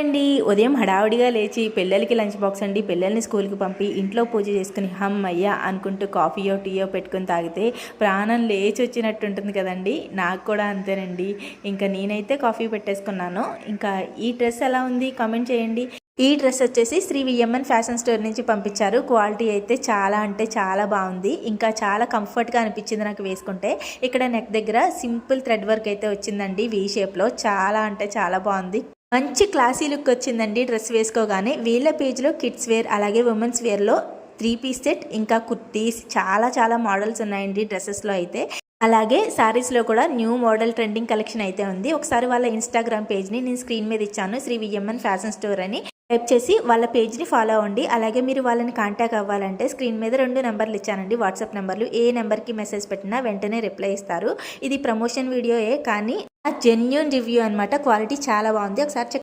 అండి ఉదయం హడావుడిగా లేచి పిల్లలకి లంచ్ బాక్స్ అండి పిల్లల్ని స్కూల్కి పంపి ఇంట్లో పూజ చేసుకుని హమ్మయ్య అనుకుంటూ కాఫీయో టీయో పెట్టుకుని తాగితే ప్రాణం లేచి వచ్చినట్టు ఉంటుంది కదండి. నాకు కూడా అంతేనండి. ఇంకా నేనైతే కాఫీ పెట్టేసుకున్నాను. ఇంకా ఈ డ్రెస్ ఎలా ఉంది కామెంట్ చేయండి. ఈ డ్రెస్ వచ్చేసి శ్రీ విఎంఎన్ ఫ్యాషన్ స్టోర్ నుంచి పంపించారు. క్వాలిటీ అయితే చాలా అంటే చాలా బాగుంది. ఇంకా చాలా కంఫర్ట్గా అనిపించింది నాకు వేసుకుంటే. ఇక్కడ నెక్ దగ్గర సింపుల్ థ్రెడ్ వర్క్ అయితే వచ్చిందండి వీ షేప్లో. చాలా అంటే చాలా బాగుంది. మంచి క్లాసీ లుక్ వచ్చిందండి డ్రెస్ వేసుకోగానే. వీళ్ళ పేజ్లో కిడ్స్ వేర్ అలాగే ఉమెన్స్ వేర్లో 3 పీస్ సెట్ ఇంకా కుర్తీస్ చాలా చాలా మోడల్స్ ఉన్నాయండి డ్రెస్సెస్లో అయితే. అలాగే శారీస్లో కూడా న్యూ మోడల్ ట్రెండింగ్ కలెక్షన్ అయితే ఉంది. ఒకసారి వాళ్ళ ఇన్స్టాగ్రామ్ పేజ్ని నేను స్క్రీన్ మీద ఇచ్చాను, శ్రీ విఎంఎన్ ఫ్యాషన్ స్టోర్ అని టైప్ చేసి వాళ్ళ పేజ్ని ఫాలో అవ్వండి. అలాగే మీరు వాళ్ళని కాంటాక్ట్ అవ్వాలంటే స్క్రీన్ మీద 2 నెంబర్లు ఇచ్చానండి, వాట్సాప్ నెంబర్లు. ఏ నెంబర్కి మెసేజ్ పెట్టినా వెంటనే రిప్లై ఇస్తారు. ఇది ప్రమోషన్ వీడియోయే కానీ జెన్యూన్ రివ్యూ అనమాట. క్వాలిటీ చాలా బాగుంది. ఒకసారి చెక్